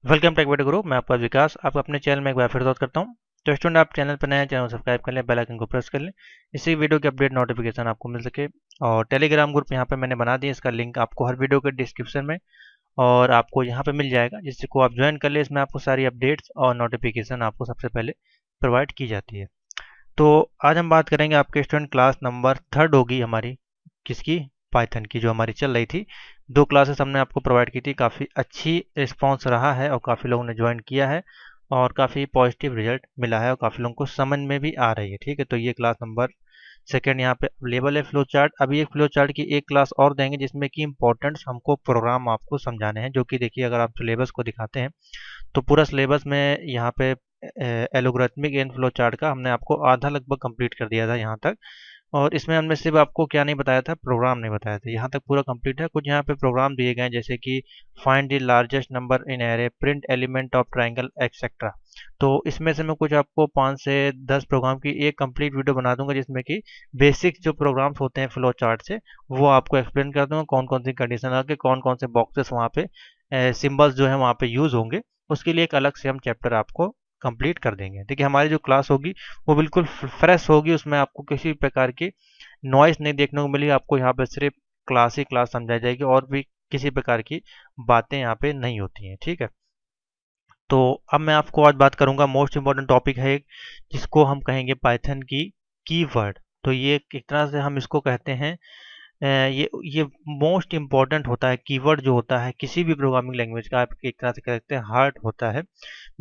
Welcome take बेटा गुरु। मैं आपका विकास आपको अपने चैनल में एक बार फिर स्वागत करता हूं। तो स्टूडेंट, आप चैनल पर नए हैं, चैनल को सब्सक्राइब कर लें, बेल आइकन को प्रेस कर लें, इसी वीडियो की अपडेट नोटिफिकेशन आपको मिल सके। और टेलीग्राम ग्रुप यहां पे मैंने बना दिया, इसका लिंक आपको हर वीडियो के डिस्क्रिप्शन में और आपको यहाँ पे मिल जाएगा, जिसको आप ज्वाइन कर ले। इसमें आपको सारी अपडेट्स और नोटिफिकेशन आपको सबसे पहले प्रोवाइड की जाती है। तो आज हम बात करेंगे आपके स्टूडेंट, क्लास नंबर 3 होगी हमारी, किसकी? पाइथन की, जो हमारी चल रही थी। 2 क्लासेस हमने आपको प्रोवाइड की थी, काफ़ी अच्छी रिस्पांस रहा है और काफ़ी लोगों ने ज्वाइन किया है और काफ़ी पॉजिटिव रिजल्ट मिला है और काफ़ी लोगों को समझ में भी आ रही है। ठीक है, तो ये क्लास नंबर सेकेंड यहाँ पे अवेलेबल है। फ्लो चार्ट, अभी एक फ्लो चार्ट की एक क्लास और देंगे जिसमें कि इंपॉर्टेंट्स हमको प्रोग्राम आपको समझाने हैं, जो कि देखिए अगर आप सिलेबस को दिखाते हैं तो पूरा सिलेबस में यहाँ पे एलोग्राथमिक एंड फ्लो चार्ट का हमने आपको आधा लगभग कंप्लीट कर दिया था यहाँ तक। और इसमें हमने सिर्फ आपको क्या नहीं बताया था, प्रोग्राम नहीं बताया था। यहाँ तक पूरा कंप्लीट है। कुछ यहाँ पे प्रोग्राम दिए गए हैं, जैसे कि find the largest number in array, print element of triangle, etcetera. तो इसमें से मैं कुछ आपको 5 से 10 प्रोग्राम की एक कंप्लीट वीडियो बना दूंगा, जिसमें कि बेसिक जो प्रोग्राम्स होते हैं फ्लो चार्ट से, वो आपको एक्सप्लेन कर दूंगा। कौन कौन सी कंडीशन आके कौन कौन से बॉक्सेस वहाँ पे सिंबल्स जो है वहाँ पे यूज होंगे, उसके लिए एक अलग से हम चैप्टर आपको कंप्लीट कर देंगे। देखिए हमारी जो क्लास होगी वो बिल्कुल फ्रेश होगी, उसमें आपको किसी प्रकार की नॉइस नहीं देखने को मिलेगी। आपको यहाँ पे सिर्फ क्लास ही क्लास समझाई जाएगी और भी किसी प्रकार की बातें यहाँ पे नहीं होती हैं। ठीक है, तो अब मैं आपको आज बात करूंगा, मोस्ट इंपॉर्टेंट टॉपिक है एक, जिसको हम कहेंगे पाइथन की कीवर्ड। तो ये एक तरह से हम इसको कहते हैं, ये मोस्ट इम्पॉर्टेंट होता है। कीवर्ड जो होता है किसी भी प्रोग्रामिंग लैंग्वेज का, आप एक तरह से कह सकते हैं हार्ट होता है।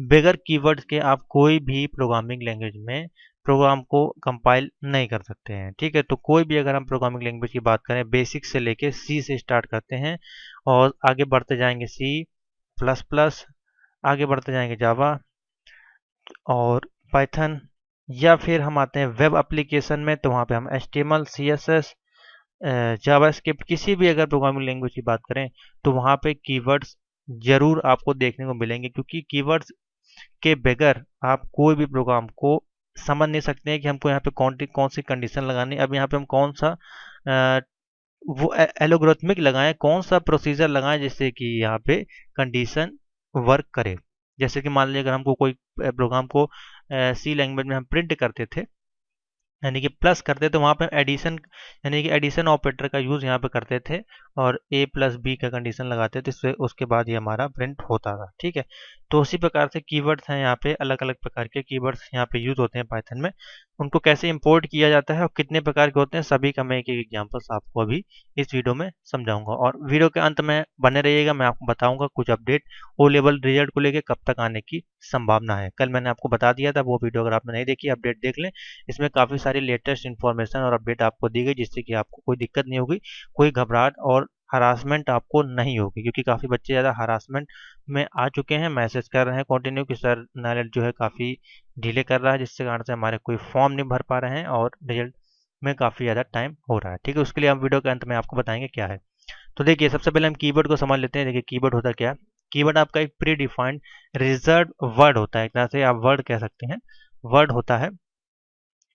बगैर कीवर्ड्स के आप कोई भी प्रोग्रामिंग लैंग्वेज में प्रोग्राम को कंपाइल नहीं कर सकते हैं। ठीक है, तो कोई भी अगर हम प्रोग्रामिंग लैंग्वेज की बात करें, बेसिक से लेके सी से स्टार्ट करते हैं और आगे बढ़ते जाएंगे सी प्लस प्लस, आगे बढ़ते जाएंगे जावा और पाइथन, या फिर हम आते हैं वेब एप्लीकेशन में, तो वहाँ पे हम HTML CSS जावास्क्रिप्ट, किसी भी अगर प्रोग्रामिंग लैंग्वेज की बात करें तो वहाँ पे कीवर्ड्स जरूर आपको देखने को मिलेंगे, क्योंकि कीवर्ड्स के बगैर आप कोई भी प्रोग्राम को समझ नहीं सकते हैं कि हमको यहाँ पे कौन सी कंडीशन लगानी। अब यहाँ पे हम कौन सा अ, वो एलोग्रिथमिक लगाएं, कौन सा प्रोसीजर लगाएं जिससे कि यहाँ पे कंडीशन वर्क करे। जैसे कि मान लीजिए अगर हमको कोई प्रोग्राम को सी लैंग्वेज में हम प्रिंट करते थे, यानी कि प्लस करते थे, वहाँ पे एडिशन, यानी कि एडिशन ऑपरेटर का यूज़ यहाँ पे करते थे और a प्लस बी का कंडीशन लगाते थे, इससे उसके बाद ये हमारा प्रिंट होता था। ठीक है, तो उसी प्रकार से कीवर्ड्स हैं यहाँ पे, अलग अलग प्रकार के कीवर्ड्स यहाँ पे यूज़ होते हैं पाइथन में। उनको कैसे इंपोर्ट किया जाता है और कितने प्रकार के होते हैं, सभी का मैं एक एक एग्जाम्पल्स आपको अभी इस वीडियो में समझाऊंगा। और वीडियो के अंत में बने रहिएगा, मैं आपको बताऊंगा कुछ अपडेट ओ लेवल रिजल्ट को लेकर कब तक आने की संभावना है। कल मैंने आपको बता दिया था, वो वीडियो अगर आपने नहीं देखी, अपडेट देख लें। इसमें काफ़ी सारी लेटेस्ट इन्फॉर्मेशन और अपडेट आपको दी गई, जिससे कि आपको कोई दिक्कत नहीं होगी, कोई घबराहट और हरासमेंट आपको नहीं होगी। क्योंकि काफ़ी बच्चे ज़्यादा हरासमेंट में आ चुके हैं, मैसेज कर रहे हैं कंटिन्यू कि सर नाइलेट जो है काफ़ी डिले कर रहा है, जिसके कारण से हमारे कोई फॉर्म नहीं भर पा रहे हैं और रिजल्ट में काफ़ी ज़्यादा टाइम हो रहा है। ठीक है, उसके लिए हम वीडियो के अंत में आपको बताएंगे क्या है। तो देखिए सबसे पहले हम कीवर्ड को समझ लेते हैं। देखिए कीवर्ड होता क्या है? कीवर्ड आपका एक प्री डिफाइंड रिजर्व वर्ड होता है, एक तरह से आप वर्ड कह सकते हैं। वर्ड होता है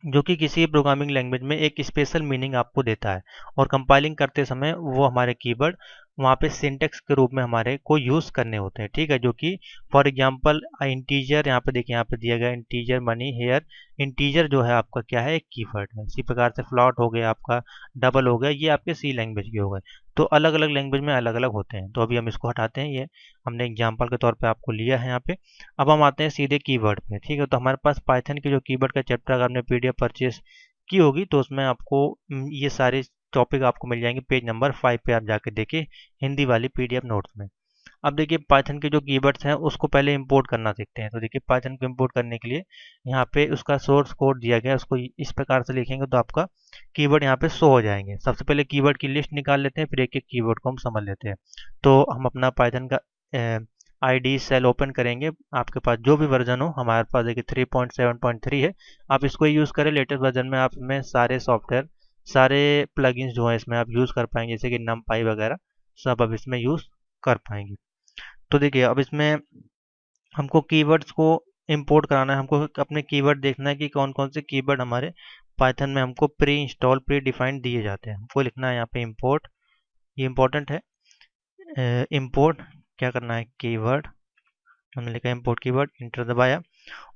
जो कि किसी प्रोग्रामिंग लैंग्वेज में एक स्पेशल मीनिंग आपको देता है, और कंपाइलिंग करते समय वो हमारे कीवर्ड वहाँ पे सिंटेक्स के रूप में हमारे को यूज़ करने होते हैं। ठीक है, जो कि फॉर एग्जांपल इंटीजर, यहाँ पे देखिए यहाँ पे दिया गया इंटीजर मनी हेयर। इंटीजर जो है आपका क्या है, एक कीवर्ड है। इसी प्रकार से फ्लॉट हो गया आपका, डबल हो गया, ये आपके सी लैंग्वेज के हो गए। तो अलग अलग लैंग्वेज में अलग अलग होते हैं। तो अभी हम इसको हटाते हैं, ये हमने एग्जाम्पल के तौर पर आपको लिया है यहाँ पे। अब हम आते हैं सीधे कीवर्ड पे। ठीक है, तो हमारे पास पाइथन के जो कीवर्ड का चैप्टर अगर आपने PDF परचेस की होगी तो उसमें आपको ये सारे टॉपिक आपको मिल जाएंगे। पेज नंबर 5 पे आप जाके देखिए, हिंदी वाली PDF नोट्स में। अब देखिए पाइथन के जो कीवर्ड्स हैं उसको पहले इंपोर्ट करना सीखते हैं। तो देखिए पाइथन को इंपोर्ट करने के लिए यहाँ पे उसका सोर्स कोड दिया गया है, उसको इस प्रकार से लिखेंगे तो आपका कीवर्ड यहाँ पे शो हो जाएंगे। सबसे पहले कीवर्ड की लिस्ट निकाल लेते हैं, फिर एक एक कीवर्ड को हम समझ लेते हैं। तो हम अपना पाइथन का ID सेल ओपन करेंगे। आपके पास जो भी वर्जन हो, हमारे पास देखिए 3.7.3 है, आप इसको यूज़ करें। लेटेस्ट वर्जन में आप में सारे सॉफ्टवेयर, सारे प्लगइन्स जो हैं इसमें आप यूज़ कर पाएंगे, जैसे कि NumPy वगैरह सब अब इसमें यूज़ कर पाएंगे। तो देखिए अब इसमें हमको कीवर्ड्स को इंपोर्ट कराना है, हमको अपने कीवर्ड देखना है कि कौन कौन से कीवर्ड हमारे पाइथन में हमको प्री इंस्टॉल प्री डिफाइंड दिए जाते हैं। हमको लिखना है यहाँ पे इंपोर्ट, ये इंपॉर्टेंट है। इंपोर्ट क्या करना है, कीवर्ड हमने लिखा इम्पोर्ट कीवर्ड, इंटर दबाया।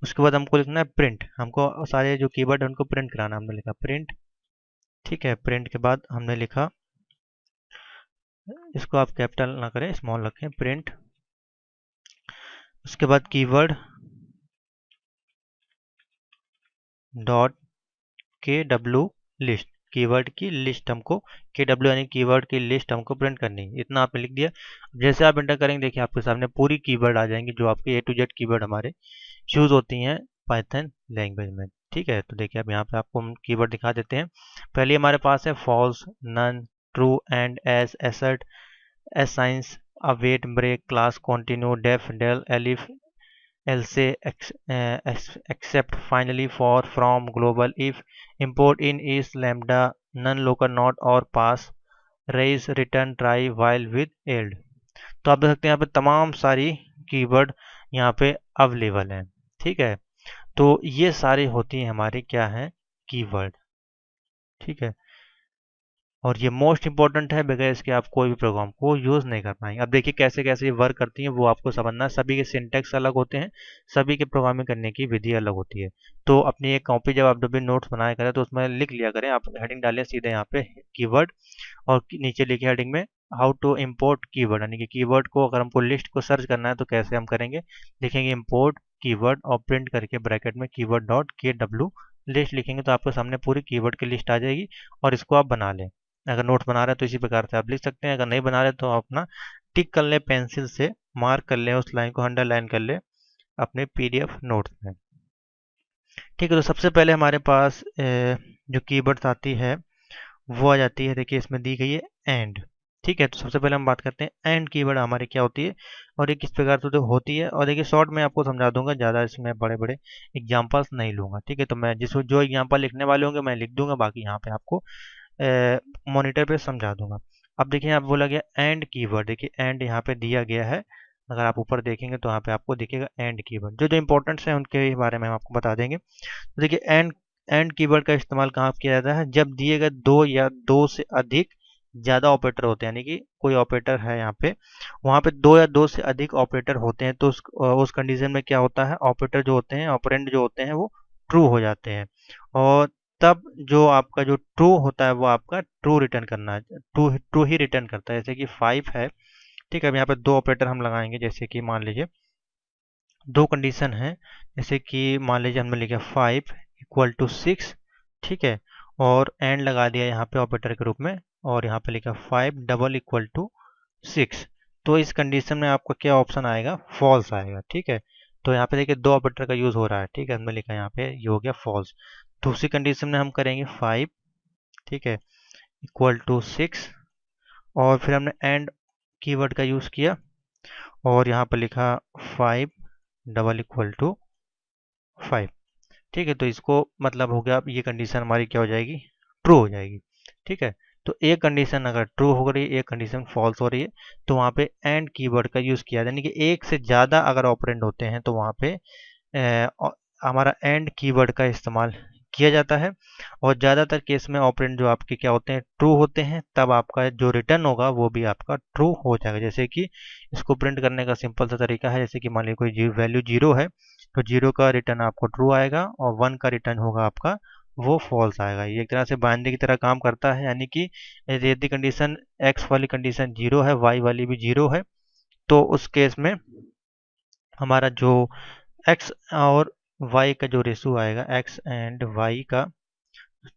उसके बाद हमको लिखना है प्रिंट, हमको सारे जो कीवर्ड है उनको प्रिंट कराना, हमने लिखा प्रिंट। ठीक है, प्रिंट के बाद हमने लिखा, इसको आप कैपिटल ना करें, स्मॉल रखें, प्रिंट। उसके बाद कीवर्ड डॉट के डब्ल्यू लिस्ट, कीवर्ड की लिस्ट हमको, के डब्ल्यू यानी कीवर्ड की लिस्ट हमको प्रिंट करनी है। इतना आपने लिख दिया। जैसे आप इंटर करेंगे देखिए आपके सामने पूरी कीवर्ड आ जाएंगी जो आपके A to Z कीवर्ड हमारे यूज होती हैं पाइथन लैंग्वेज में। ठीक है, तो देखिए अब यहाँ पे आपको हम कीवर्ड दिखा देते हैं। पहले हमारे पास है false, none, true, and, as, assert, async, await, break, class, continue, def, del, elif, else, except, finally, for, from, global, if, import, in, is, lambda, none, local, not, or, pass, raise, return, try, while, with, eld। तो आप देख सकते हैं यहाँ पे तमाम सारी keyword यहाँ पे अवेलेबल हैं। ठीक है, तो ये सारी होती हैं हमारी क्या है, कीवर्ड। ठीक है, और ये मोस्ट इंपॉर्टेंट है, बगैर इसके आप कोई भी प्रोग्राम को यूज़ नहीं कर पाएंगे। अब देखिए कैसे कैसे ये वर्क करती हैं वो आपको समझना है। सभी के सिंटेक्स अलग होते हैं, सभी के प्रोग्रामिंग करने की विधि अलग होती है। तो अपनी एक कॉपी जब आप जब भी नोट्स बनाया करें तो उसमें लिख लिया करें, आप हेडिंग डालें सीधे यहाँ पे कीवर्ड, और नीचे लिखिए हेडिंग में हाउ टू इम्पोर्ट कीवर्ड, यानी कि कीवर्ड को अगर हमको लिस्ट को सर्च करना है तो कैसे हम करेंगे, लिखेंगे इम्पोर्ट कीवर्ड और प्रिंट करके ब्रैकेट में कीवर्ड डॉट के डब्ल्यू लिस्ट लिखेंगे तो आपके सामने पूरी कीवर्ड की लिस्ट आ जाएगी, और इसको आप बना लें। अगर नोट्स बना रहे हैं तो इसी प्रकार से आप लिख सकते हैं, अगर नहीं बना रहे तो आप अपना टिक कर लें, पेंसिल से मार्क कर लें, उस लाइन को अंडरलाइन कर लें अपने PDF नोट्स में। ठीक है, तो सबसे पहले हमारे पास जो कीवर्ड्स आती है वो आ जाती है, देखिए इसमें दी गई है एंड। ठीक है, तो सबसे पहले हम बात करते हैं एंड कीवर्ड हमारी क्या होती है और ये किस प्रकार से तो होती है। और देखिए शॉर्ट में आपको समझा दूंगा, ज़्यादा इसमें बड़े बड़े एग्जाम्पल्स नहीं लूंगा। ठीक है, तो मैं जिस जो एग्जाम्पल लिखने वाले होंगे मैं लिख दूंगा, बाकी यहाँ पे आपको मॉनिटर पे समझा दूंगा। अब देखिए यहाँ पे बोला गया एंड कीवर्ड, देखिए एंड यहाँ पे दिया गया है, अगर आप ऊपर देखेंगे तो यहाँ पे आपको दिखेगा एंड कीवर्ड। जो जो इंपॉर्टेंट्स हैं उनके बारे में हम आपको बता देंगे। तो देखिए एंड कीवर्ड का इस्तेमाल कहाँ किया जाता है, जब दिए गए दो या दो से अधिक ज़्यादा ऑपरेटर होते हैं, यानी कि कोई ऑपरेटर है यहाँ पे, वहाँ पे दो या दो से अधिक ऑपरेटर होते हैं, तो उस कंडीशन में क्या होता है, ऑपरेटर जो होते हैं, ऑपरेंड जो होते हैं वो ट्रू हो जाते हैं, और तब जो आपका जो ट्रू होता है वो आपका ट्रू रिटर्न करना है, ट्रू ट्रू ही रिटर्न करता है। जैसे कि 5 है। ठीक है, अब यहाँ पे दो ऑपरेटर हम लगाएंगे, जैसे कि मान लीजिए दो कंडीशन है, जैसे कि मान लीजिए हमने लिखा 5 इक्वल टू 6। ठीक है, और एंड लगा दिया यहाँ पे ऑपरेटर के रूप में, और यहाँ पे लिखा 5 डबल इक्वल टू 6। तो इस कंडीशन में आपका क्या ऑप्शन आएगा, फॉल्स आएगा। ठीक है, तो यहाँ पे देखिए दो ऑपरेटर का यूज हो रहा है। ठीक है, हमने लिखा यहाँ पे ये हो गया फॉल्स। दूसरी कंडीशन में हम करेंगे 5, ठीक है, इक्वल टू 6, और फिर हमने एंड कीवर्ड का यूज किया और यहाँ पर लिखा 5 डबल इक्वल टू 5। ठीक है, तो इसको मतलब हो गया, ये कंडीशन हमारी क्या हो जाएगी, ट्रू हो जाएगी। ठीक है, तो एक कंडीशन अगर ट्रू हो रही है, एक कंडीशन फॉल्स हो रही है, तो वहाँ पे एंड कीवर्ड का यूज़ किया, यानी कि एक से ज़्यादा अगर ऑपरेंड होते हैं तो वहाँ पे हमारा एंड कीवर्ड का इस्तेमाल किया जाता है। और ज़्यादातर केस में ऑपरेंड जो आपके क्या होते हैं, ट्रू होते हैं, तब आपका जो रिटर्न होगा वो भी आपका ट्रू हो जाएगा। जैसे कि इसको प्रिंट करने का सिंपल सा तरीका है, जैसे कि मान लीजिए कोई वैल्यू 0 है तो 0 का रिटर्न आपको ट्रू आएगा, और 1 का रिटर्न होगा आपका वो फॉल्स आएगा। ये एक तरह से बाइनरी की तरह काम करता है, यानी कि यदि कंडीशन x वाली कंडीशन 0 है, y वाली भी 0 है, तो उस केस में हमारा जो x और y का जो रेशो आएगा, x एंड y का,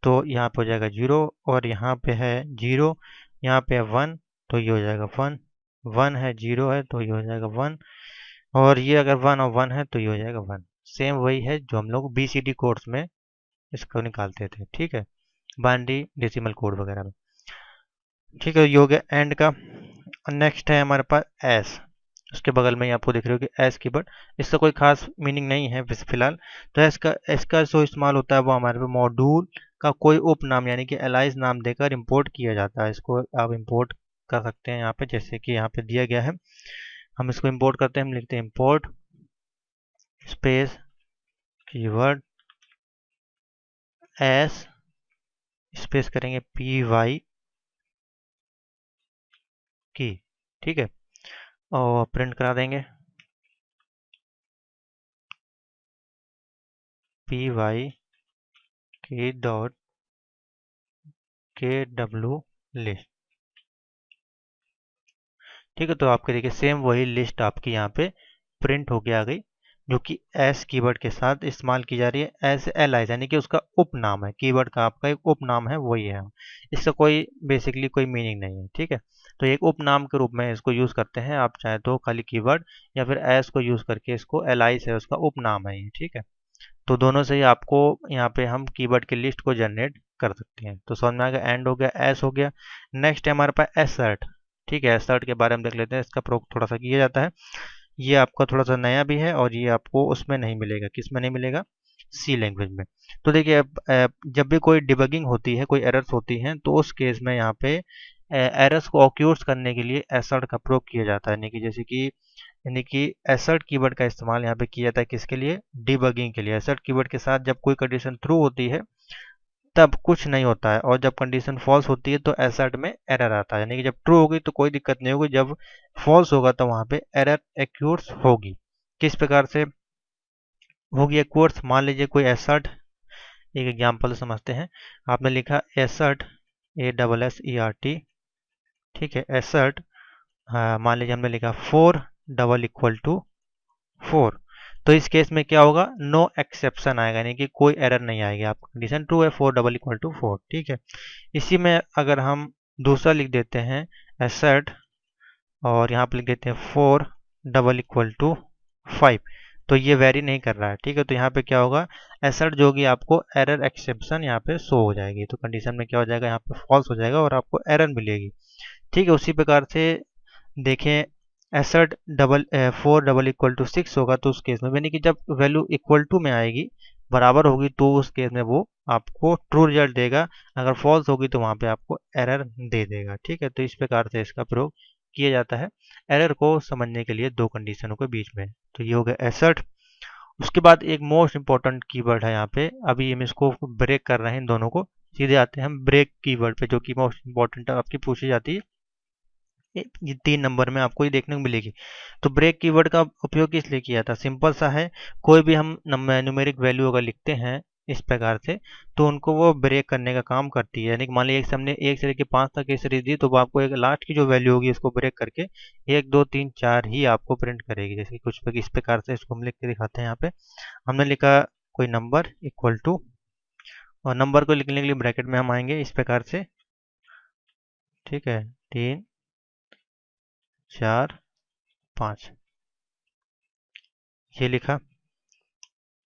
तो यहाँ पे हो जाएगा 0, और यहाँ पे है 0, यहाँ पे है 1, तो ये हो जाएगा 1, 1 है 0 है तो ये हो जाएगा 1, और ये अगर 1 और 1 है तो ये हो जाएगा 1। सेम वही है जो हम लोग BCD कोड्स में इसको निकालते थे। ठीक है, बाइनरी डेसिमल कोड वगैरह में। ठीक है, ये हो गया एंड का। नेक्स्ट है हमारे पास एस, उसके बगल में ही आपको दिख रही होगी एस कीवर्ड। इसका कोई खास मीनिंग नहीं है फिलहाल। तो इसका जो इस्तेमाल होता है वो हमारे पे मॉड्यूल का कोई उपनाम यानी कि एलाइज नाम देकर इंपोर्ट किया जाता है। इसको आप इंपोर्ट कर सकते हैं यहाँ पे, जैसे कि यहाँ पे दिया गया है, हम इसको इंपोर्ट करते हैं, हम लिखते हैं import space keyword S space करेंगे PY की। ठीक है, और प्रिंट करा देंगे। pyk.kw list. ठीक है, तो आपके देखिए सेम वही लिस्ट आपकी यहाँ पे प्रिंट होके आ गई, जो कि एस कीवर्ड के साथ इस्तेमाल की जा रही है। एस एल आई यानी कि उसका उपनाम है, कीवर्ड का आपका एक उपनाम है, वही है। इसका कोई बेसिकली कोई मीनिंग नहीं है। ठीक है, तो एक उपनाम के रूप में इसको यूज़ करते हैं। आप चाहे तो खाली कीवर्ड या फिर एस को यूज़ करके इसको एल आई से उसका उपनाम है ये। ठीक है, तो दोनों से ही आपको यहाँ पे हम कीवर्ड की लिस्ट को जनरेट कर सकते हैं। तो समझ में आ गया, एंड हो गया, एस हो गया। नेक्स्ट है हमारे पास एसर्ट। ठीक है, एसर्ट के बारे में देख लेते हैं। इसका प्रयोग थोड़ा सा किया जाता है, ये आपका थोड़ा सा नया भी है और ये आपको उसमें नहीं मिलेगा। किस में नहीं मिलेगा? सी लैंग्वेज में। तो देखिए जब भी कोई डिबगिंग होती है, कोई एरर्स होती हैं, तो उस केस में यहाँ पे एरर्स को ऑक्यूर्स करने के लिए एसर्ट का प्रयोग किया जाता है। यानी कि एसर्ट कीवर्ड का इस्तेमाल यहाँ पे किया जाता है किसके लिए? डिबगिंग के लिए। एसर्ट कीवर्ड के साथ जब कोई कंडीशन ट्रू होती है तब कुछ नहीं होता है, और जब कंडीशन फॉल्स होती है तो एसर्ट में एरर आता है। यानी कि जब ट्रू होगी तो कोई दिक्कत नहीं होगी, जब फॉल्स होगा तो वहाँ पे एरर एक्यूर्स होगी। किस प्रकार से होगी एक्यूर्स? मान लीजिए कोई एसर्ट, एक एग्जाम्पल समझते हैं। आपने लिखा एसर्ट, ASSERT। ठीक है, एसर्ट मान लीजिए हमने लिखा 4 डबल इक्वल टू 4। तो इस केस में क्या होगा? नो एक्सेप्शन आएगा, यानी कि कोई एरर नहीं आएगी। आपका कंडीशन ट्रू है, 4 डबल इक्वल टू 4। ठीक है, इसी में अगर हम दूसरा लिख देते हैं एसर्ट, और यहाँ पर लिख देते हैं 4 डबल इक्वल टू 5, तो ये वेरी नहीं कर रहा है। ठीक है, तो यहाँ पे क्या होगा? एसर्ट जो होगी आपको एरर एक्सेप्शन यहाँ पे शो हो जाएगी। तो कंडीशन में क्या हो जाएगा? यहाँ पे फॉल्स हो जाएगा और आपको एरर मिलेगी। ठीक है, उसी प्रकार से देखें, एसर्ट 4 डबल इक्वल टू 6 होगा, तो उस केस में यानी कि जब वैल्यू इक्वल टू में आएगी, बराबर होगी, तो उस केस में वो आपको ट्रू रिजल्ट देगा। अगर फॉल्स होगी तो वहाँ पे आपको एरर दे देगा। ठीक है, तो इस प्रकार से इसका प्रयोग किया जाता है एरर को समझने के लिए दो कंडीशनों के बीच में। तो ये हो गया एसर्ट। उसके बाद एक मोस्ट इंपॉर्टेंट कीवर्ड है यहाँ पे, अभी हम इसको ब्रेक कर रहे हैं इन दोनों को। सीधे आते हैं हम ब्रेक कीवर्ड पे, जो कि मोस्ट इंपॉर्टेंट आपकी पूछी जाती है। ये 3 नंबर में आपको ये देखने को मिलेगी। तो ब्रेक कीवर्ड का उपयोग किस लिए किया था? सिंपल सा है, कोई भी हम न्यूमेरिक वैल्यू अगर लिखते हैं इस प्रकार से, तो उनको वो ब्रेक करने का काम करती है। यानी कि मान लीजिए हमने 1 से लेकर 5 तक की सीरीज दी, तो वो आपको एक लास्ट की जो वैल्यू होगी उसको ब्रेक करके 1 2 3 4 ही आपको प्रिंट करेगी। जैसे कि कुछ इस प्रकार से इसको हम लिख के दिखाते हैं। यहाँ पे हमने लिखा कोई नंबर इक्वल टू, और नंबर को लिखने के लिए ब्रैकेट में हम आएंगे इस प्रकार से। ठीक है, 3 4 5 ये लिखा।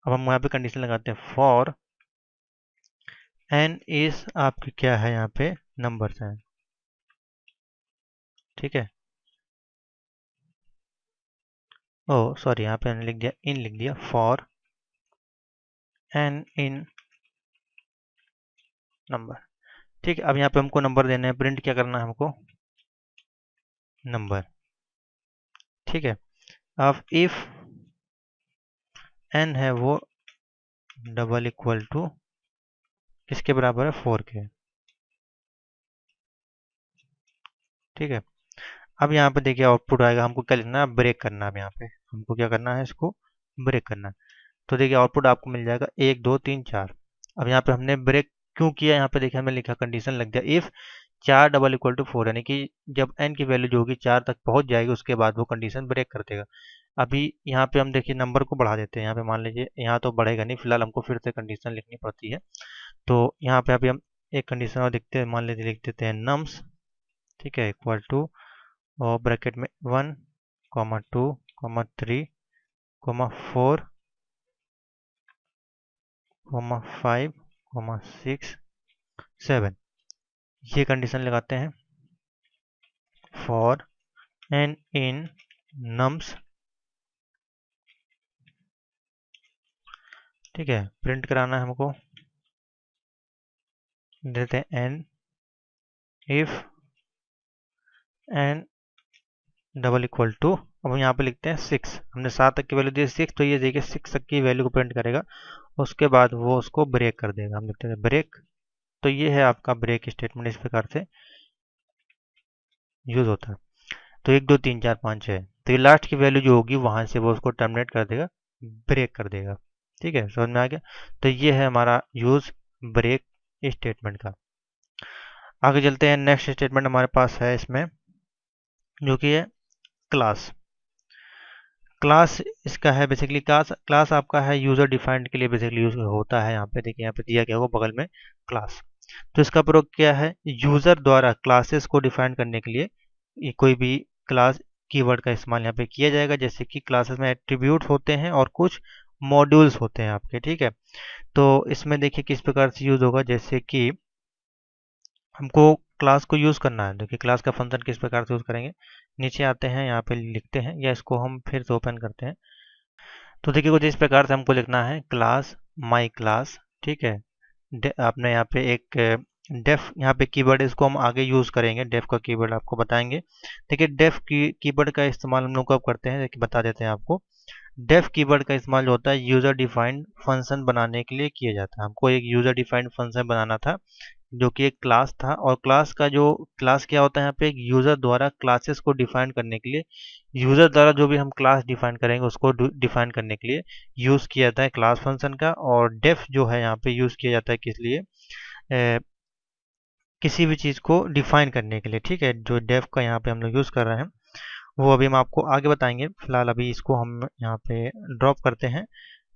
अब हम यहाँ पे कंडीशन लगाते हैं फॉर एन इज आपकी क्या है? यहाँ पे नंबर्स हैं। ठीक है, ओ सॉरी, यहाँ पे मैंने लिख दिया इन, लिख दिया फॉर एन इन नंबर। ठीक है, अब यहाँ पे हमको नंबर देना है, प्रिंट क्या करना है हमको? नंबर। ठीक है, अब इफ एन है वो डबल इक्वल टू किसके बराबर है? 4 के। ठीक है, अब यहाँ पे देखिए आउटपुट आएगा। हमको क्या लिखना है? ब्रेक करना है। अब यहाँ पे हमको क्या करना है? इसको ब्रेक करना है। तो देखिए आउटपुट आपको मिल जाएगा 1 2 3 4। अब यहाँ पे हमने ब्रेक क्यों किया? यहाँ पे देखिए हमें लिखा कंडीशन लग गया इफ 4 डबल इक्वल टू 4, यानी कि जब n की वैल्यू जो होगी 4 तक पहुंच जाएगी, उसके बाद वो कंडीशन ब्रेक कर देगा। अभी यहाँ पे हम देखिए नंबर को बढ़ा देते हैं। यहाँ पे मान लीजिए, यहाँ तो बढ़ेगा नहीं, फिलहाल हमको फिर से कंडीशन लिखनी पड़ती है। तो यहाँ पे अभी हम एक कंडीशन और देखते हैं, मान लीजिए लिख देते हैं नम्स। ठीक है, इक्वल टू और ब्रैकेट में 1 2 3 4 5 6 7, ये कंडीशन लगाते हैं फॉर एन इन नम्स। ठीक है, प्रिंट कराना है हमको, देते हैं n if n double equal to, अब यहाँ पे लिखते हैं 6। हमने 7 तक की वैल्यू दी 6, तो ये देखिए 6 तक की वैल्यू को प्रिंट करेगा, उसके बाद वो उसको ब्रेक कर देगा। हम लिखते हैं ब्रेक। तो ये है आपका ब्रेक स्टेटमेंट, इस प्रकार से यूज होता है। तो 1 2 3 4 5 6, तो ये लास्ट की वैल्यू जो होगी वहां से वो उसको टर्मिनेट कर देगा, ब्रेक कर देगा। ठीक है, समझ में आ गया। तो ये है हमारा यूज ब्रेक स्टेटमेंट का। आगे चलते हैं, नेक्स्ट स्टेटमेंट हमारे पास है इसमें जो कि है क्लास। क्लास इसका है बेसिकली, क्लास क्लास आपका है यूजर डिफाइंड के लिए बेसिकली यूज होता है। यहाँ पे देखिए, यहाँ पे दिया गया होगा बगल में क्लास। तो इसका प्रयोग क्या है, यूजर द्वारा क्लासेस को डिफाइन करने के लिए ये कोई भी क्लास कीवर्ड का इस्तेमाल यहाँ पे किया जाएगा। जैसे कि क्लासेस में एट्रीब्यूट होते हैं और कुछ मॉड्यूल्स होते हैं आपके, ठीक है। तो इसमें देखिए किस प्रकार से यूज होगा, जैसे कि हमको क्लास को यूज़ करना है। देखिए क्लास का फंक्शन किस प्रकार से यूज़ करेंगे, नीचे आते हैं, यहाँ पे लिखते हैं, या इसको हम फिर से ओपन करते हैं। तो देखिए कुछ इस प्रकार से हमको लिखना है क्लास माई क्लास, ठीक है। आपने यहाँ पे एक डेफ यहाँ पे कीवर्ड, इसको हम आगे यूज़ करेंगे, डेफ का कीवर्ड आपको बताएंगे। देखिए डेफ कीवर्ड का इस्तेमाल हम लोग कब करते हैं, देखिए बता देते हैं आपको। डेफ कीवर्ड का इस्तेमाल जो होता है यूज़र डिफाइंड फंक्शन बनाने के लिए किया जाता है। हमको एक यूज़र डिफाइंड फंक्शन बनाना था जो कि एक क्लास था, और क्लास का जो क्लास क्या होता है, यहाँ पे एक यूज़र द्वारा क्लासेस को डिफाइन करने के लिए, यूज़र द्वारा जो भी हम क्लास डिफाइन करेंगे उसको डिफाइन करने के लिए यूज़ किया जाता है क्लास फंक्शन का। और डेफ जो है यहाँ पे यूज़ किया जाता है किस लिए, किसी भी चीज़ को डिफाइन करने के लिए, ठीक है। जो डेफ का यहाँ पे हम लोग यूज़ कर रहे हैं वो अभी हम आपको आगे बताएंगे। फिलहाल अभी इसको हम यहाँ पे ड्रॉप करते हैं,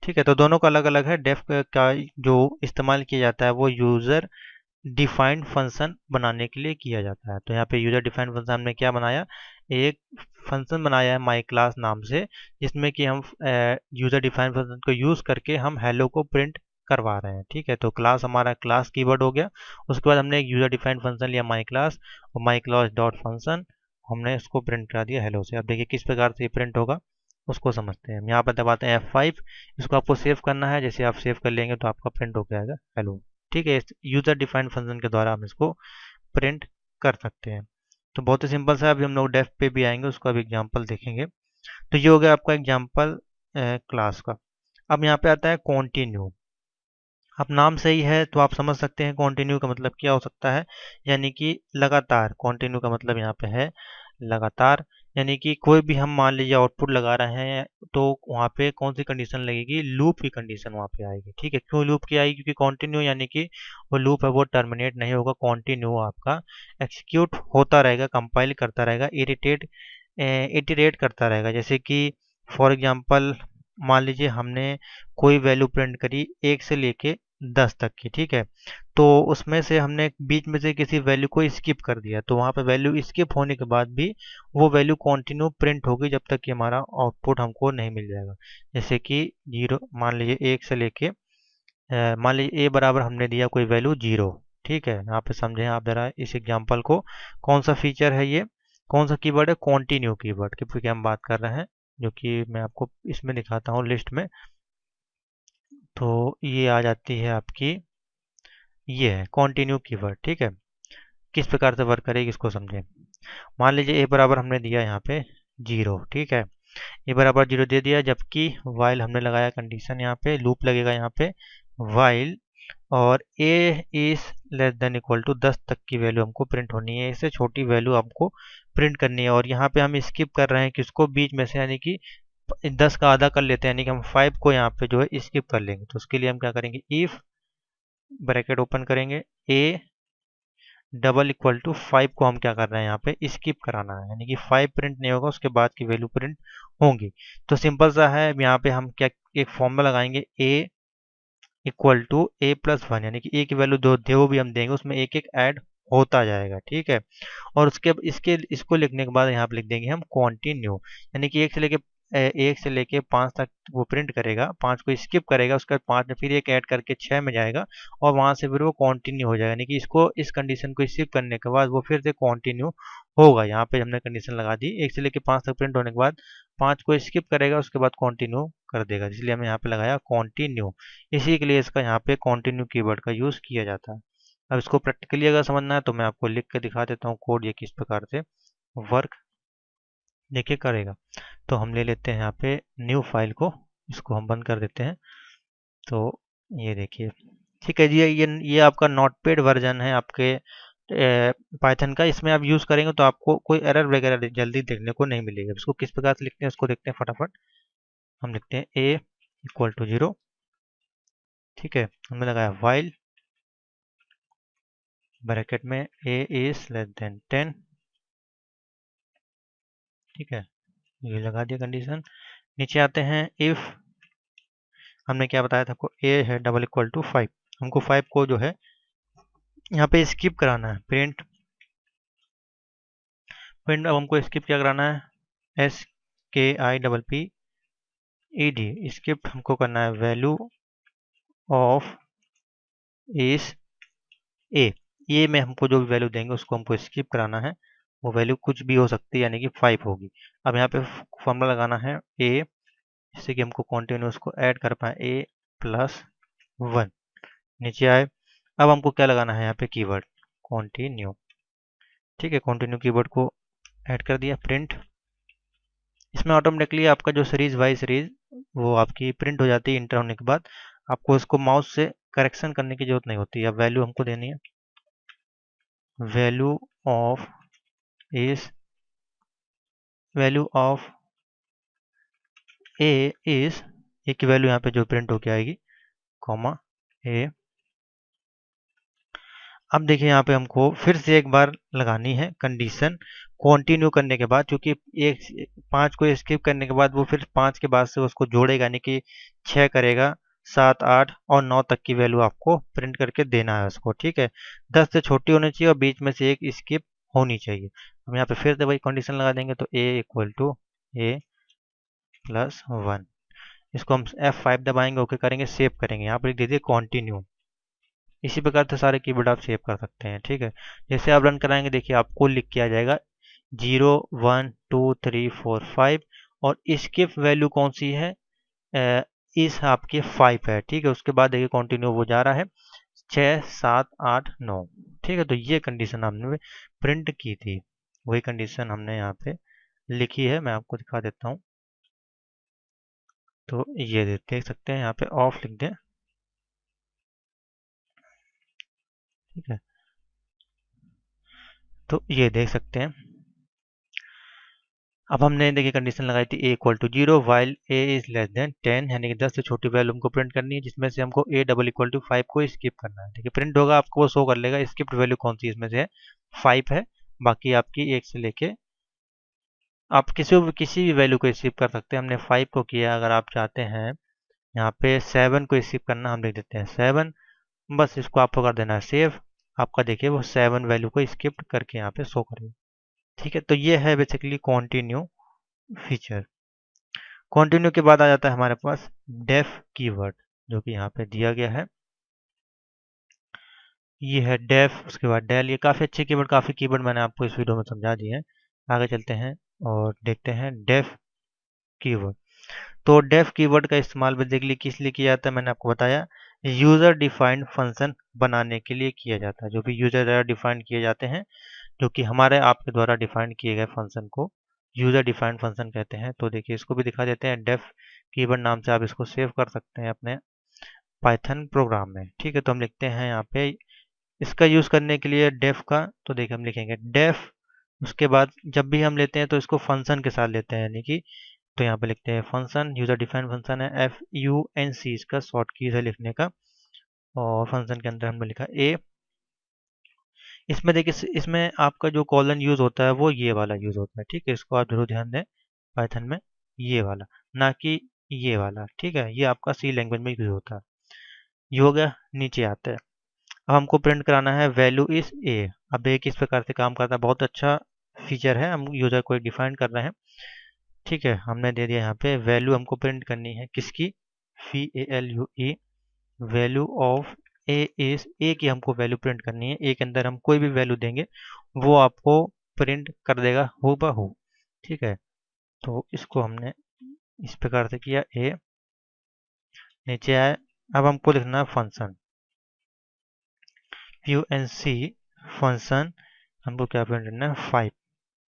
ठीक है। तो दोनों का अलग अलग है। डेफ का जो इस्तेमाल किया जाता है वो यूज़र डिफाइंड फंक्शन बनाने के लिए किया जाता है। तो यहाँ पे यूजर डिफाइंड फंक्शन हमने क्या बनाया, एक फंक्शन बनाया है माई क्लास नाम से, जिसमें कि हम यूजर डिफाइंड फंक्शन को यूज करके हम हेलो को प्रिंट करवा रहे हैं, ठीक है। तो क्लास हमारा क्लास कीवर्ड हो गया। उसके बाद हमने एक यूजर डिफाइंड फंक्शन लिया माई क्लास, और माई क्लास डॉट फंक्शन हमने इसको प्रिंट करा दिया हेलो से। अब देखिए किस प्रकार से ये प्रिंट होगा उसको समझते हैं। हम यहाँ पर दबाते हैं F5, इसको आपको सेव करना है। जैसे आप सेव कर लेंगे तो आपका प्रिंट हो जाएगा हेलो, ठीक है। यूजर डिफाइंड फंक्शन के द्वारा हम इसको प्रिंट कर सकते हैं। तो बहुत ही सिंपल सा। अभी हम लोग डेफ पे भी आएंगे, उसका भी एग्जांपल देखेंगे। तो ये हो गया आपका एग्जांपल क्लास का। अब यहाँ पे आता है कॉन्टिन्यू। अब नाम सही है तो आप समझ सकते हैं कॉन्टिन्यू का मतलब क्या हो सकता है, यानी कि लगातार। कॉन्टिन्यू का मतलब यहाँ पे है लगातार, यानी कि कोई भी हम मान लीजिए आउटपुट लगा रहे हैं तो वहाँ पे कौन सी कंडीशन लगेगी, लूप की कंडीशन वहाँ पे आएगी, ठीक है। क्यों लूप की आएगी, क्योंकि कॉन्टिन्यू यानी कि वो लूप है वो टर्मिनेट नहीं होगा, कॉन्टिन्यू आपका एक्सिक्यूट होता रहेगा, कंपाइल करता रहेगा, इटरेट करता रहेगा। जैसे कि फॉर एग्जांपल मान लीजिए हमने कोई वैल्यू प्रिंट करी 1 से लेके 10 तक की, ठीक है। तो उसमें से हमने बीच में से किसी वैल्यू को स्किप कर दिया, तो वहाँ पे वैल्यू स्किप होने के बाद भी वो वैल्यू कंटिन्यू प्रिंट होगी जब तक कि हमारा आउटपुट हमको नहीं मिल जाएगा। जैसे कि 0 मान लीजिए 1 से लेके मान लीजिए ए बराबर हमने दिया कोई वैल्यू 0, ठीक है। यहाँ पे समझें आप जरा इस एग्जाम्पल को। कौन सा फीचर है ये, कौन सा कीवर्ड है, कॉन्टिन्यू कीवर्ड की हम बात कर रहे हैं, जो कि मैं आपको इसमें दिखाता हूँ लिस्ट में। तो ये आ जाती है आपकी, ये है कॉन्टिन्यू कीवर्ड, ठीक है। किस प्रकार से वर्क करेगी इसको समझें। मान लीजिए ए बराबर हमने दिया यहाँ पे 0, ठीक है। ए बराबर 0 दे दिया, जबकि वाइल हमने लगाया कंडीशन, यहाँ पे लूप लगेगा यहाँ पे वाइल, और a is less than equal to 10 तक की वैल्यू हमको प्रिंट होनी है, इससे छोटी वैल्यू हमको प्रिंट करनी है। और यहाँ पे हम स्किप कर रहे हैं किसको, बीच में से, यानी कि 10 का आधा कर लेते हैं, यानी कि हम 5 को यहाँ पे जो है स्किप कर लेंगे। तो उसके लिए हम क्या करेंगे, इफ ब्रैकेट ओपन करेंगे, ए डबल इक्वल टू 5 को हम क्या कर रहे हैं यहाँ पे स्किप कराना है, यानी कि 5 प्रिंट नहीं होगा, उसके बाद की वैल्यू प्रिंट होंगी। तो सिंपल सा है, यहाँ पे हम क्या एक फॉर्मूला लगाएंगे, ए इक्वल टू ए प्लस 1, यानी कि ए की वैल्यू जो भी हम देंगे उसमें एक एक ऐड होता जाएगा, ठीक है। और उसके इसको लिखने के बाद यहाँ पे लिख देंगे हम कॉन्टिन्यू, यानी कि 1 से लेके 5 तक वो प्रिंट करेगा, 5 को स्किप करेगा, उसके बाद 5 में फिर एक ऐड करके 6 में जाएगा, और वहां से फिर वो कॉन्टिन्यू हो जाएगा। यानी कि इसको इस कंडीशन को स्किप करने के बाद वो फिर से कॉन्टिन्यू होगा। यहाँ पे हमने कंडीशन लगा दी, 1 से लेके 5 तक प्रिंट होने के बाद 5 को स्किप करेगा, उसके बाद कॉन्टिन्यू कर देगा, इसलिए हमने यहाँ पे लगाया कॉन्टिन्यू। इसी के लिए इसका यहाँ पे कॉन्टिन्यू कीवर्ड का यूज किया जाता है। अब इसको प्रैक्टिकली अगर समझना है तो मैं आपको लिख के दिखा देता हूँ कोड, ये किस प्रकार से वर्क देखिए करेगा। तो हम ले लेते हैं यहाँ पे न्यू फाइल को, इसको हम बंद कर देते हैं। तो ये देखिए, ठीक है जी, ये आपका नोटपैड वर्जन है आपके पाइथन का। इसमें आप यूज़ करेंगे तो आपको कोई एरर वगैरह जल्दी देखने को नहीं मिलेगा। इसको किस प्रकार से लिखते हैं उसको देखते हैं फटाफट। हम लिखते हैं ए इक्वल टू 0, ठीक है, हमने लगाया व्हाइल ब्रैकेट में a इज लेस देन 10। ठीक है, ये लगा दिया कंडीशन। नीचे आते हैं, इफ हमने क्या बताया था आपको, a है डबल इक्वल टू 5, हमको 5 को जो है यहाँ पे स्किप कराना है। प्रिंट प्रिंट अब हमको स्किप क्या कराना है, SKIPPED स्किप हमको करना है वैल्यू ऑफ इस ए में हमको जो भी वैल्यू देंगे उसको हमको स्किप कराना है। वो वैल्यू कुछ भी हो सकती है, यानी कि 5 होगी। अब यहाँ पे फॉर्मूला लगाना है a, जिससे कि हमको कॉन्टिन्यूस को ऐड कर पाए, a+1। नीचे आए, अब हमको क्या लगाना है यहाँ पे कीवर्ड कॉन्टिन्यू। ठीक है, कॉन्टिन्यू कीवर्ड को ऐड कर दिया। प्रिंट, इसमें ऑटोमेटिकली आपका जो सीरीज बाई सीरीज वो आपकी प्रिंट हो जाती है इंटर होने के बाद। आपको इसको माउस से करेक्शन करने की जरूरत नहीं होती। अब वैल्यू हमको देनी है, वैल्यू ऑफ इस value of A is a की वैल्यू यहाँ पे जो प्रिंट होके आएगी, कॉमा ए। अब देखिए यहाँ पे हमको फिर से एक बार लगानी है कंडीशन कंटिन्यू करने के बाद, क्योंकि एक 5 को स्किप करने के बाद वो फिर 5 के बाद से उसको जोड़ेगा, यानी कि 6 करेगा, 7, 8 और 9 तक की वैल्यू आपको प्रिंट करके देना है उसको। ठीक है, 10 से छोटी होनी चाहिए और बीच में से एक स्किप होनी चाहिए। हम यहाँ पे फिर से वही कंडीशन लगा देंगे, तो a=a+1। इसको हम F5 दबाएंगे, ओके करेंगे, सेव करेंगे। यहाँ पर लिख दीजिए कंटिन्यू। इसी प्रकार से सारे कीवर्ड आप सेव कर सकते हैं। ठीक है, जैसे आप रन कराएंगे देखिए आपको लिख के आ जाएगा 0, 1, 2, 3, 4, 5 और स्किप वैल्यू कौन सी है, इस आपके 5 है। ठीक है, उसके बाद देखिए कंटिन्यू वो जा रहा है 6, 7, 8, 9। ठीक है, तो ये कंडीशन हमने प्रिंट की थी, वही कंडीशन हमने यहाँ पे लिखी है। मैं आपको दिखा देता हूँ, तो ये देख सकते हैं यहाँ पे ऑफ लिख दें। ठीक है, तो ये देख सकते हैं। अब हमने देखिए कंडीशन लगाई थी a=0 while a is less then 10, यानी कि 10 से छोटी वैल्यू हमको प्रिंट करनी है, जिसमें से हमको a=5 को स्किप करना है। देखिए प्रिंट होगा, आपको वो शो कर लेगा स्किप्ड वैल्यू कौन सी इसमें से है, 5 है। बाकी आपकी 1 से लेके आप किसी भी वैल्यू को स्किप कर सकते हैं। हमने 5 को किया, अगर आप चाहते हैं यहाँ पे 7 को स्किप करना, हम लिख देते हैं 7। बस इसको आपको कर देना है सेव। आपका देखिए वो 7 वैल्यू को स्किप करके यहाँ पे शो करेगा। ठीक है, तो ये है बेसिकली कॉन्टिन्यू फीचर। कंटिन्यू के बाद आ जाता है हमारे पास डेफ कीवर्ड, जो कि यहाँ पे दिया गया है। ये है डेफ, उसके बाद डेल। ये काफ़ी अच्छे कीवर्ड, काफ़ी कीवर्ड मैंने आपको इस वीडियो में समझा दिए हैं। आगे चलते हैं और देखते हैं डेफ कीवर्ड। तो डेफ कीवर्ड का इस्तेमाल बेसिकली किस लिए किया जाता है, मैंने आपको बताया, यूज़र डिफाइंड फंक्शन बनाने के लिए किया जाता है। जो भी यूज़र द्वारा डिफाइंड किए जाते हैं, जो कि हमारे आपके द्वारा डिफाइंड किए गए फंक्शन को यूज़र डिफाइंड फंक्शन कहते हैं। तो देखिए इसको भी दिखा देते हैं, डेफ कीवर्ड नाम से आप इसको सेव कर सकते हैं अपने पाइथन प्रोग्राम में। ठीक है, तो हम लिखते हैं यहाँ पे इसका यूज़ करने के लिए डेफ का, तो देखिए हम लिखेंगे डेफ। उसके बाद जब भी हम लेते हैं तो इसको फंक्शन के साथ लेते हैं, यानी कि तो यहाँ पे लिखते हैं फंक्शन, यूज़र डिफाइंड फंक्शन है FUNC, इसका शॉर्ट कीज है लिखने का। और फंक्शन के अंदर हमने लिखा ए। इसमें देखिए इसमें आपका जो कॉलन यूज़ होता है वो ये वाला यूज़ होता है। ठीक है, इसको आप जरूर ध्यान दें, पाइथन में ये वाला, ना कि ये वाला। ठीक है, ये आपका सी लैंग्वेज में यूज़ होता है। ये हो गया। नीचे आते हैं, अब हमको प्रिंट कराना है वैल्यू इज ए। अब ए किस प्रकार से काम करता है, बहुत अच्छा फीचर है, हम यूज़र को डिफाइन कर रहे हैं। ठीक है, हमने दे दिया यहाँ पे वैल्यू हमको प्रिंट करनी है किसकी, VALUE, value of A is a की हमको वैल्यू प्रिंट करनी है। ए के अंदर हम कोई भी वैल्यू देंगे वो आपको प्रिंट कर देगा हूबहू। ठीक है, तो इसको हमने इस प्रकार से किया ए। नीचे आए, अब हमको लिखना है फंक्शन FUNC फंक्शन, हमको क्या प्रिंट करना है 5।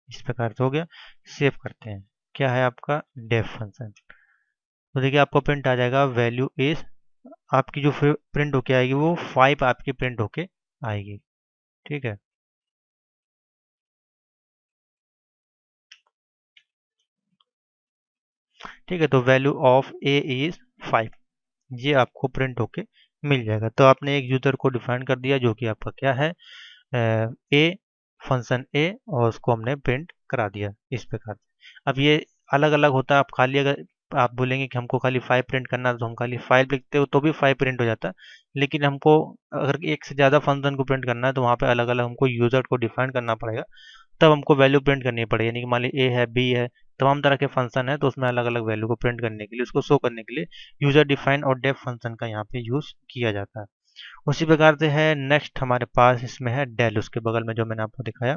इस प्रकार से हो गया। सेव करते हैं, क्या है आपका डेफ फंक्शन। तो देखिए आपको प्रिंट आ जाएगा वैल्यू इज, आपकी जो प्रिंट होके आएगी वो 5 आपकी प्रिंट होके आएगी। ठीक है, ठीक है, तो वैल्यू ऑफ ए इज 5, ये आपको प्रिंट होके मिल जाएगा। तो आपने एक यूज़र को डिफाइन कर दिया जो कि आपका क्या है, ए, फंक्शन ए, और उसको हमने प्रिंट करा दिया इस प्रकार से। अब ये अलग अलग होता है, आप खाली अगर आप बोलेंगे कि हमको खाली 5 प्रिंट करना है तो हम खाली 5 लिखते हो तो भी 5 प्रिंट हो जाता है। लेकिन हमको अगर एक से ज़्यादा फंक्शन को प्रिंट करना है तो वहाँ पे अलग अलग हमको यूज़र को डिफाइन करना पड़ेगा, तब हमको वैल्यू प्रिंट करनी पड़ेगी। यानी कि मान लीजिए ए है, बी है, तमाम तरह के फंक्शन है, तो उसमें अलग अलग वैल्यू को प्रिंट करने के लिए, उसको शो करने के लिए यूज़र डिफाइन और डेफ फंक्शन का यहाँ पे यूज़ किया जाता है। उसी प्रकार से है नेक्स्ट हमारे पास, इसमें है डेल, उसके बगल में जो मैंने आपको दिखाया।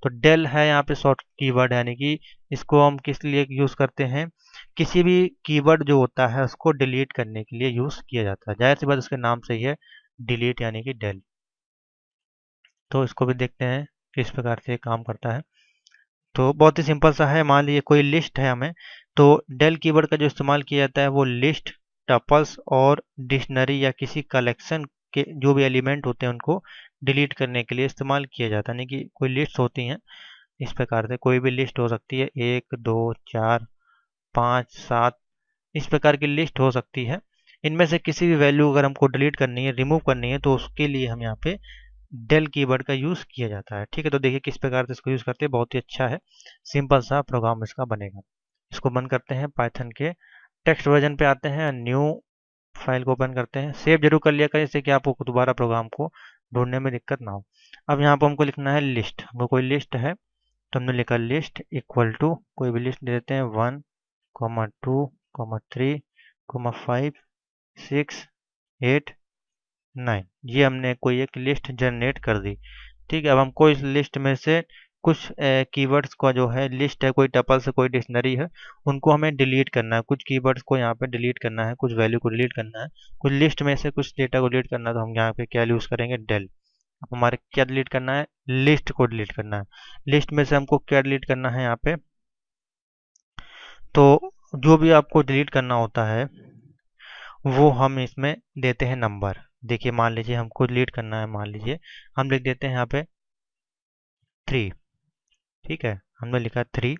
तो डेल है यहाँ पे शॉर्ट कीवर्ड है, यानी कि इसको हम किस लिए यूज़ करते हैं, किसी भी कीवर्ड जो होता है उसको डिलीट करने के लिए यूज़ किया जाता है। जाहिर सी बात उसके नाम से ही है डिलीट, यानी कि डेल। तो इसको भी देखते हैं किस प्रकार से काम करता है। तो बहुत ही सिंपल सा है। मान लीजिए कोई लिस्ट है हमें, तो डेल कीवर्ड का जो इस्तेमाल किया जाता है वो लिस्ट, टपल्स और डिक्शनरी या किसी कलेक्शन के जो भी एलिमेंट होते हैं उनको डिलीट करने के लिए इस्तेमाल किया जाता है। यानी कि कोई लिस्ट होती हैं इस प्रकार से, कोई भी लिस्ट हो सकती है, 1 2 4 5 7, इस प्रकार की लिस्ट हो सकती है। इनमें से किसी भी वैल्यू अगर हमको डिलीट करनी है, रिमूव करनी है, तो उसके लिए हम यहाँ पे डेल कीवर्ड का यूज़ किया जाता है। ठीक है, तो देखिए किस प्रकार से इसको यूज़ करते हैं, बहुत ही अच्छा है, सिंपल सा प्रोग्राम इसका बनेगा। इसको बंद करते हैं, पाइथन के टेक्स्ट वर्जन पे आते हैं, न्यू फाइल को ओपन करते हैं। सेव जरूर कर लिया करें, इससे कि आपको दोबारा प्रोग्राम को ढूंढने में दिक्कत ना हो। अब यहाँ पर हमको लिखना है लिस्ट, हमको कोई लिस्ट है तो हमने लिखा लिस्ट इक्वल टू कोई भी लिस्ट दे देते हैं, 1, 2, 3, 5, 6, 8, 9। ये हमने कोई एक लिस्ट जनरेट कर दी। ठीक है, अब हमको इस लिस्ट में से कुछ कीवर्ड्स का जो है लिस्ट है, कोई टपल से कोई डिक्शनरी है, उनको हमें डिलीट करना है। कुछ कीवर्ड्स को यहाँ पे डिलीट करना है, कुछ वैल्यू को डिलीट करना है, कुछ लिस्ट में से कुछ डेटा को डिलीट करना है, तो हम यहाँ पे क्या यूज़ करेंगे, डेल। अब हमारे क्या डिलीट करना है, लिस्ट को डिलीट करना है। लिस्ट में से हमको क्या डिलीट करना है यहाँ पे, तो जो भी आपको डिलीट करना होता है वो हम इसमें देते हैं नंबर। देखिए मान लीजिए हमको डिलीट करना है, मान लीजिए हम लिख देते हैं यहाँ पे 3। ठीक है, हमने लिखा 3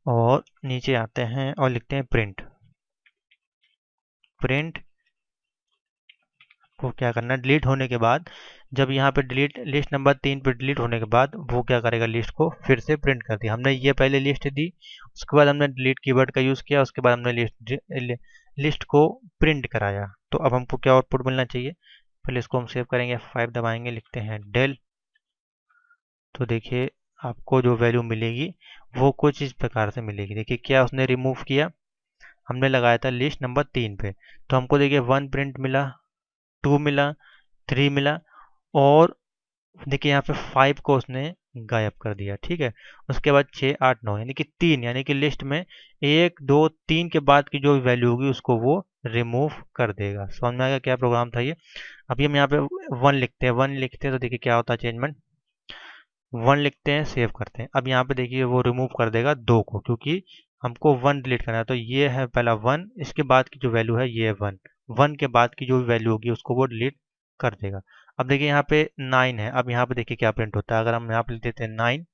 और नीचे आते हैं और लिखते हैं प्रिंट। प्रिंट को क्या करना है, डिलीट होने के बाद, जब यहाँ पे डिलीट लिस्ट नंबर 3 पे डिलीट होने के बाद वो क्या करेगा, लिस्ट को फिर से प्रिंट कर दिया। हमने ये पहले लिस्ट दी, उसके बाद हमने डिलीट कीवर्ड का यूज़ किया, उसके बाद हमने लिस्ट को प्रिंट कराया। तो अब हमको क्या आउटपुट मिलना चाहिए, पहले इसको हम सेव करेंगे, F5 दबाएंगे, लिखते हैं डेल। तो देखिए आपको जो वैल्यू मिलेगी वो कुछ इस प्रकार से मिलेगी। देखिए क्या उसने रिमूव किया, हमने लगाया था लिस्ट नंबर 3 पे, तो हमको देखिए 1 प्रिंट मिला, 2 मिला, 3 मिला, और देखिए यहाँ पे 5 को उसने गायब कर दिया। ठीक है, उसके बाद 6, 8, 9, यानी कि 3, यानी कि लिस्ट में 1, 2, 3 के बाद की जो वैल्यू होगी उसको वो रिमूव कर देगा। समझ में आएगा क्या प्रोग्राम था ये। अभी हम यहाँ पे 1 लिखते हैं, 1 लिखते हैं तो देखिए क्या होता है चेंजमेंट, 1 लिखते हैं, सेव करते हैं। अब यहाँ पे देखिए वो रिमूव कर देगा 2 को, क्योंकि हमको 1 डिलीट करना है। तो ये है पहला 1, इसके बाद की जो वैल्यू है ये है 1, 1 के बाद की जो भी वैल्यू होगी उसको वो डिलीट कर देगा। अब देखिए यहाँ पे 9 है, अब यहाँ पे देखिए क्या प्रिंट होता है, अगर हम यहाँ पे लिख देते हैं 9,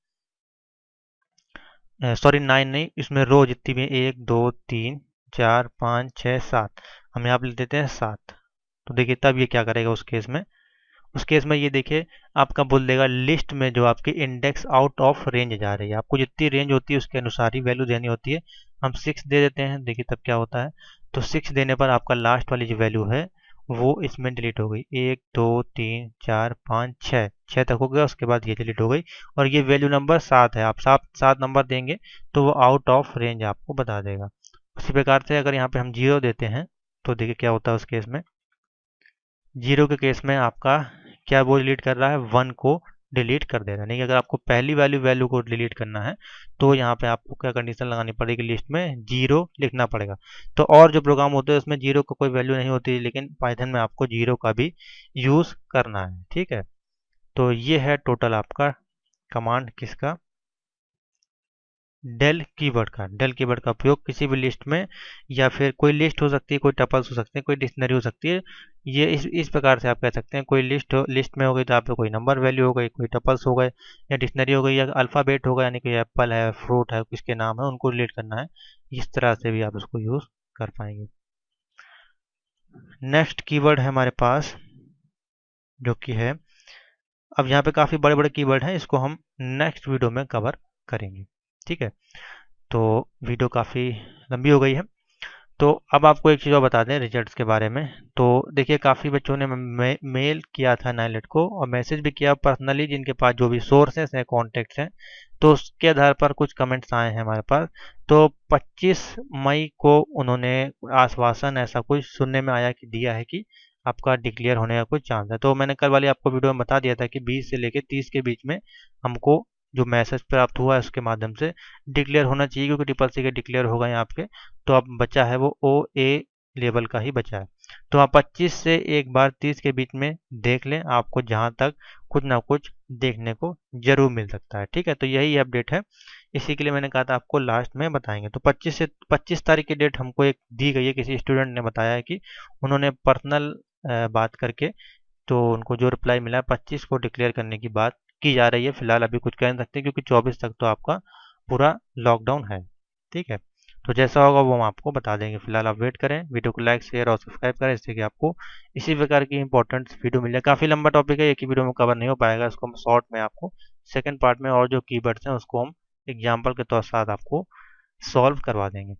सॉरी 9 नहीं, इसमें रो जितनी भी 1, 2, 3, 4, 5, 6, 7, हम यहाँ पे लिख देते हैं 7। तो देखिए तब ये क्या करेगा उस केस में, उस केस में ये देखिए आपका बोल देगा लिस्ट में जो आपकी इंडेक्स आउट ऑफ रेंज जा रही है, आपको जितनी रेंज होती है उसके अनुसार ही वैल्यू देनी होती है। हम 6 दे देते हैं, देखिए तब क्या होता है, तो 6 देने पर आपका लास्ट वाली जो वैल्यू है वो इसमें डिलीट हो गई। 1, 2, 3, 4, 5, 6 तक हो गया, उसके बाद ये डिलीट हो गई, और ये वैल्यू नंबर 7 है। आप 7 नंबर देंगे तो वो आउट ऑफ रेंज आपको बता देगा। उसी प्रकार से अगर यहाँ पे हम 0 देते हैं तो देखिए क्या होता है उस केस में, 0 के केस में आपका क्या वो डिलीट कर रहा है, 1 को डिलीट कर दे रहा है। नहीं, अगर आपको पहली वैल्यू को डिलीट करना है तो यहाँ पे आपको क्या कंडीशन लगानी पड़ेगी, लिस्ट में 0 लिखना पड़ेगा। तो और जो प्रोग्राम होते हैं उसमें 0 का कोई वैल्यू नहीं होती, लेकिन पाइथन में आपको 0 का भी यूज़ करना है। ठीक है, तो ये है टोटल आपका कमांड किसका, डेल कीवर्ड का। डेल कीवर्ड का उपयोग किसी भी लिस्ट में, या फिर कोई लिस्ट हो सकती है, कोई टपल्स हो सकते हैं, कोई डिक्शनरी हो सकती है, ये इस प्रकार से आप कह सकते हैं। कोई लिस्ट में हो गई तो आप पे कोई नंबर वैल्यू हो गई, कोई टपल्स हो गए, या डिक्शनरी हो गई, या अल्फ़ाबेट होगा, यानी कि एप्पल है, फ्रूट है, किसके नाम है उनको रिलेट करना है, इस तरह से भी आप उसको यूज़ कर पाएंगे। नेक्स्ट कीवर्ड है हमारे पास जो कि है, अब यहाँ पे काफ़ी बड़े बड़े कीवर्ड हैं, इसको हम नेक्स्ट वीडियो में कवर करेंगे। ठीक है, तो वीडियो काफ़ी लंबी हो गई है। तो अब आपको एक चीज़ और बता दें रिजल्ट्स के बारे में। तो देखिए काफ़ी बच्चों ने मेल किया था नाइलेट को और मैसेज भी किया पर्सनली, जिनके पास जो भी सोर्सेस हैं, कॉन्टेक्ट्स हैं, तो उसके आधार पर कुछ कमेंट्स आए हैं हमारे पास। तो 25 मई को उन्होंने आश्वासन ऐसा कुछ सुनने में आया कि दिया है कि आपका डिक्लेयर होने का कुछ चांस है। तो मैंने कल वाली आपको वीडियो में बता दिया था कि 20 से लेकर 30 के बीच में हमको जो मैसेज प्राप्त हुआ है उसके माध्यम से डिक्लेयर होना चाहिए, क्योंकि ट्रिपल सी के डिक्लेयर होगा यहाँ पे। तो अब बचा है वो ओ ए लेवल का ही बचा है। तो आप 25 से एक बार 30 के बीच में देख लें, आपको जहाँ तक कुछ ना कुछ देखने को जरूर मिल सकता है। ठीक है, तो यही अपडेट है, इसी के लिए मैंने कहा था आपको लास्ट में बताएंगे। तो 25 तारीख की डेट हमको एक दी गई है, किसी स्टूडेंट ने बताया है कि उन्होंने पर्सनल बात करके, तो उनको जो रिप्लाई मिला है 25 को डिक्लेयर करने की बात की जा रही है। फिलहाल अभी कुछ कह नहीं सकते क्योंकि 24 तक तो आपका पूरा लॉकडाउन है। ठीक है, तो जैसा होगा वो हम आपको बता देंगे। फिलहाल आप वेट करें, वीडियो को लाइक शेयर और सब्सक्राइब करें, इससे कि आपको इसी प्रकार की इंपॉर्टेंट वीडियो मिल जाए। काफ़ी लंबा टॉपिक है, एक ही वीडियो में कवर नहीं हो पाएगा, इसको हम शॉर्ट में आपको सेकंड पार्ट में और जो कीवर्ड्स हैं उसको हम एग्जाम्पल के तौर साथ आपको सॉल्व करवा देंगे।